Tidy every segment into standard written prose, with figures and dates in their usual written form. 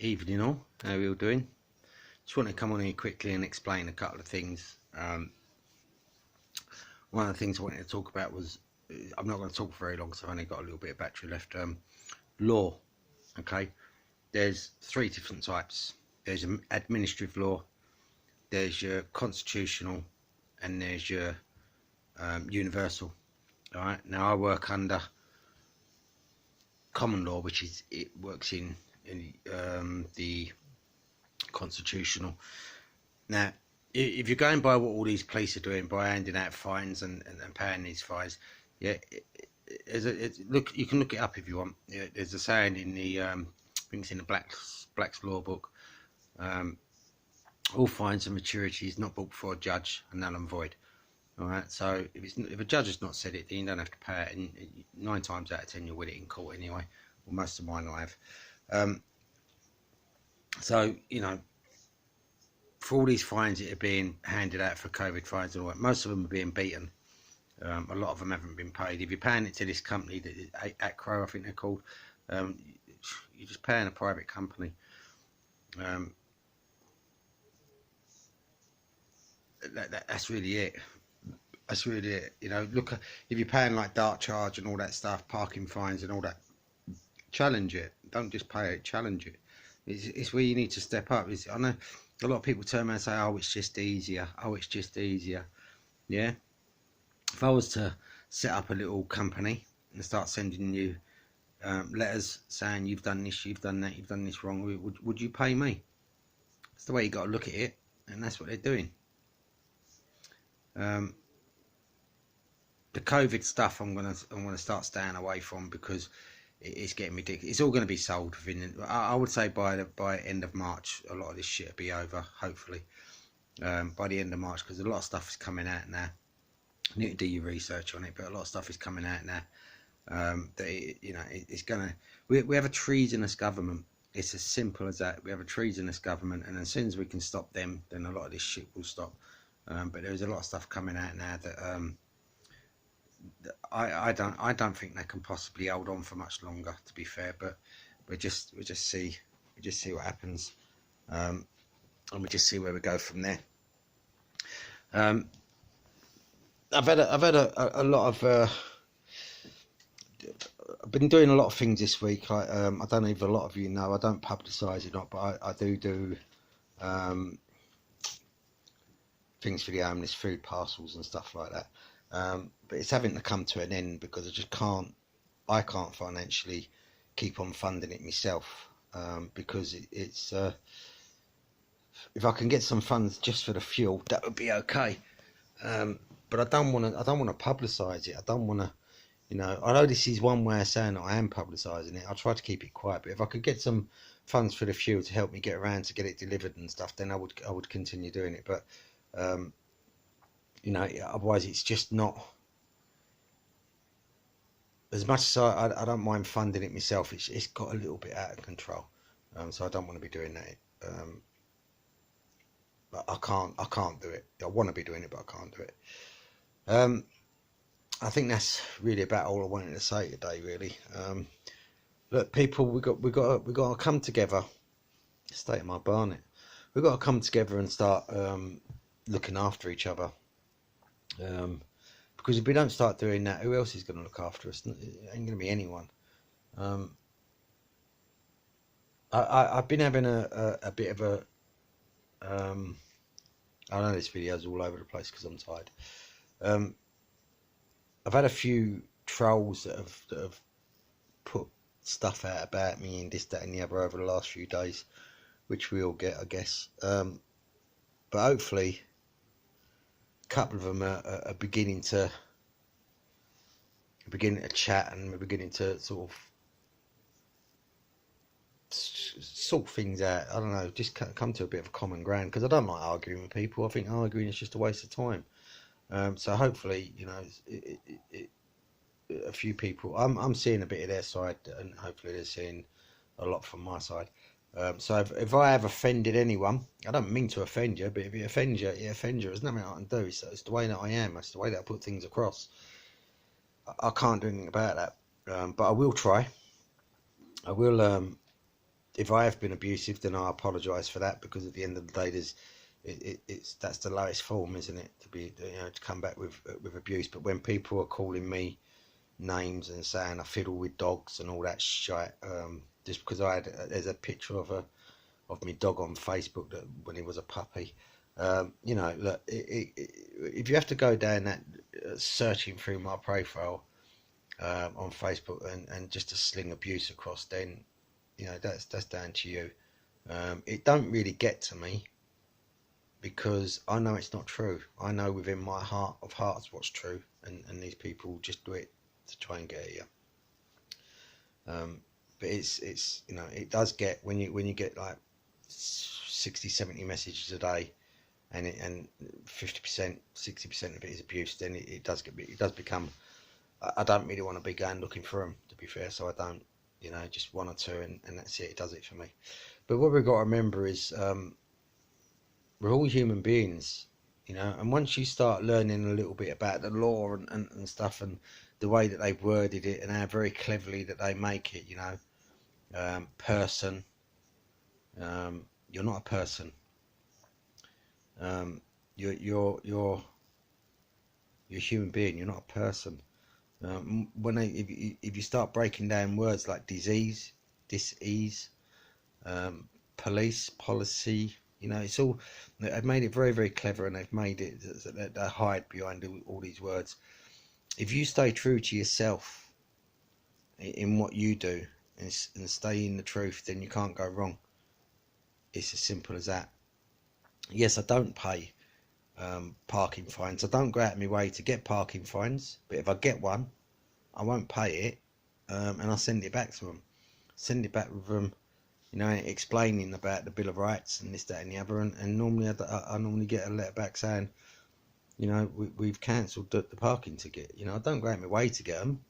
Evening all, how are we all doing? Just want to come on here quickly and explain a couple of things. One of the things I wanted to talk about was, I'm not going to talk for very long because I've only got a little bit of battery left. Law, okay? There's three different types. There's administrative law, there's your constitutional, and there's your universal. All right, now I work under common law, which is, it works in the constitutional. Now, if you're going by what all these police are doing by handing out fines and paying these fines, yeah, look, you can look it up if you want. Yeah, there's a saying in the I think it's in the Black's Law book. All fines and maturity is not brought before a judge and null and void. All right, so if a judge has not said it, then you don't have to pay it, and 9 times out of 10 you'll win it in court anyway. Well, most of mine I have. So you know, for all these fines that are being handed out for COVID fines and all that, most of them are being beaten. A lot of them haven't been paid. If you're paying it to this company, that Acro, I think they're called, you're just paying a private company. That's really it. That's really it. You know, look, if you're paying like dark charge and all that stuff, parking fines and all that, challenge it. Don't just pay it. Challenge it. It's where you need to step up. I know a lot of people turn around and say, "Oh, it's just easier. Oh, it's just easier." Yeah. If I was to set up a little company and start sending you letters saying you've done this, you've done that, you've done this wrong, would you pay me? It's the way you got to look at it, and that's what they're doing. The COVID stuff, I'm gonna start staying away from because it's getting ridiculous. It's all going to be sold within. I would say by end of March, a lot of this shit will be over. Hopefully, by the end of March, because a lot of stuff is coming out now. You need to do your research on it, but a lot of stuff is coming out now. It's gonna. We have a treasonous government. It's as simple as that. We have a treasonous government, and as soon as we can stop them, then a lot of this shit will stop. But there's a lot of stuff coming out now that I don't think they can possibly hold on for much longer. To be fair, but we just see what happens, and we just see where we go from there. I've had a lot of. I've been doing a lot of things this week. I don't know if a lot of you know. I don't publicise it, not, but I do things for the homeless, food parcels and stuff like that. But it's having to come to an end because I can't financially keep on funding it myself, because it's if I can get some funds just for the fuel, that would be okay. But I don't want to publicise it. I don't want to, I know this is one way of saying that I am publicising it. I'll try to keep it quiet, but if I could get some funds for the fuel to help me get around to get it delivered and stuff, then I would continue doing it. But otherwise it's just not, as much as I don't mind funding it myself, it's got a little bit out of control, so I don't want to be doing that. But I can't do it. I want to be doing it, but I can't do it. I think that's really about all I wanted to say today, really. Look, people, we got to come together. State of my barnet. We've got to come together and start looking after each other. Because if we don't start doing that, who else is going to look after us? It ain't going to be anyone. I've been having a bit of a. I know this video's all over the place because I'm tired. I've had a few trolls that have put stuff out about me and this, that, and the other over the last few days, which we all get, I guess. But hopefully, a couple of them are beginning to chat, and we're beginning to sort of sort things out. I don't know, just come to a bit of a common ground, because I don't like arguing with people. I think arguing is just a waste of time. So hopefully, a few people, I'm seeing a bit of their side, and hopefully they're seeing a lot from my side. So if I have offended anyone, I don't mean to offend you, but if it offends you, it offends you. There's nothing I can do. So it's the way that I am. It's the way that I put things across. I can't do anything about that, but I will try. I will if I have been abusive, then I apologise for that, because at the end of the day, it's that's the lowest form, isn't it? To be, to come back with abuse. But when people are calling me names and saying I fiddle with dogs and all that shit, just because there's a picture of my dog on Facebook that when he was a puppy. Look, if you have to go down that searching through my profile on Facebook and just to sling abuse across, then that's down to you. It don't really get to me because I know it's not true. I know within my heart of hearts what's true, and these people just do it to try and get at you. But it's it does get, when you get like 60-70 messages a day, and 50%, 60% of it is abuse, then it does become. I don't really want to be going looking for them, to be fair, so I don't. Just one or two, and that's it. It does it for me. But what we've got to remember is we're all human beings, and once you start learning a little bit about the law and stuff, and the way that they've worded it and how very cleverly that they make it, person, you're not a person. You're a human being. You're not a person. If you start breaking down words like disease, dis-ease, police, policy, it's all, they've made it very, very clever, and they've made it that they hide behind all these words. If you stay true to yourself in what you do, and stay in the truth, then you can't go wrong. It's as simple as that. Yes, I don't pay parking fines. I don't go out of my way to get parking fines, but if I get one, I won't pay it, and I'll send it back to them. Send it back with them, explaining about the Bill of Rights and this, that, and the other. And normally I normally get a letter back saying, we've cancelled the parking ticket. I don't go out of my way to get them.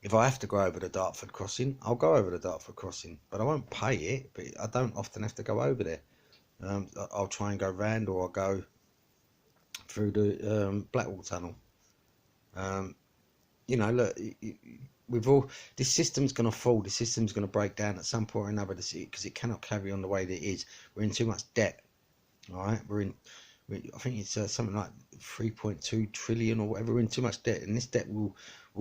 If I have to go over the Dartford crossing, I'll go over the Dartford crossing, but I won't pay it. But I don't often have to go over there. I'll try and go round, or I'll go through the Blackwall Tunnel. Look, we've all, this system's going to fall. This system's going to break down at some point or another, because it cannot carry on the way that it is. We're in too much debt. All right, I think it's something like 3.2 trillion or whatever. We're in too much debt, and this debt will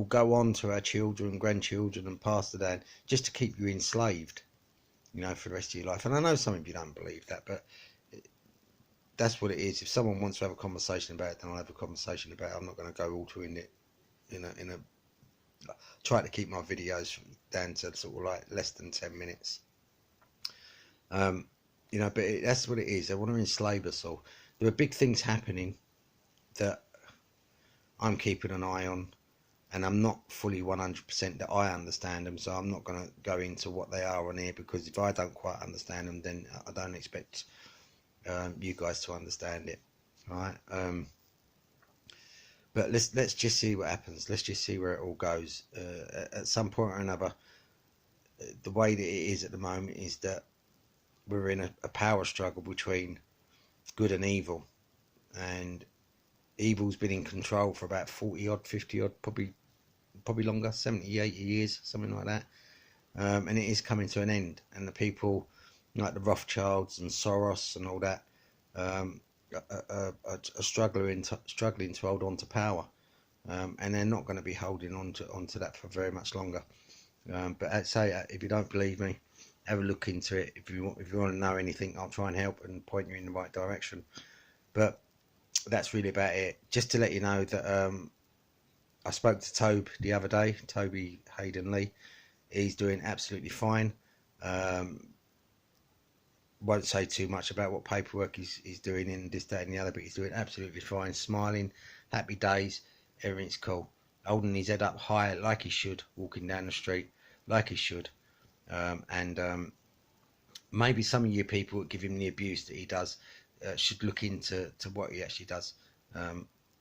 go on to our children, grandchildren, and pass it down, just to keep you enslaved, for the rest of your life. And I know some of you don't believe that, but that's what it is. If someone wants to have a conversation about it, then I'll have a conversation about it. I'm not going to go all to in it. Try to keep my videos down to sort of like less than 10 minutes. But that's what it is. They want to enslave us all. There are big things happening that I'm keeping an eye on, and I'm not fully 100% that I understand them, so I'm not going to go into what they are on here, because if I don't quite understand them, then I don't expect you guys to understand it. All right. But let's just see what happens. Let's just see where it all goes. At some point or another, the way that it is at the moment is that we're in a power struggle between good and evil, and evil's been in control for about 40 odd, 50 odd, probably longer, 70, 80 years, something like that. And it is coming to an end, and the people like the Rothschilds and Soros and all that are struggling to hold on to power, and they're not going to be holding onto that for very much longer. But I'd say, if you don't believe me, have a look into it. If you want to know anything, I'll try and help and point you in the right direction. But that's really about it. Just to let you know that I spoke to Toby the other day, Toby Hayden Lee. He's doing absolutely fine. Won't say too much about what paperwork he's doing in this, that, and the other, but he's doing absolutely fine, smiling, happy days, everything's cool, holding his head up high like he should, walking down the street like he should. And maybe some of you people that give him the abuse that he does should look into what he actually does.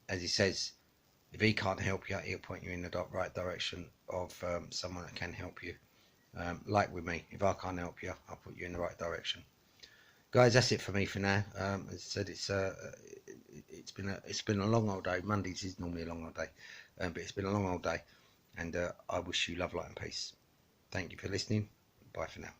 As he says, if he can't help you, he'll point you in the right direction of someone that can help you. Like with me, if I can't help you, I'll put you in the right direction. Guys, that's it for me for now. As I said, it's been a long old day. Mondays is normally a long old day, but it's been a long old day, and I wish you love, light, and peace. Thank you for listening. Bye for now.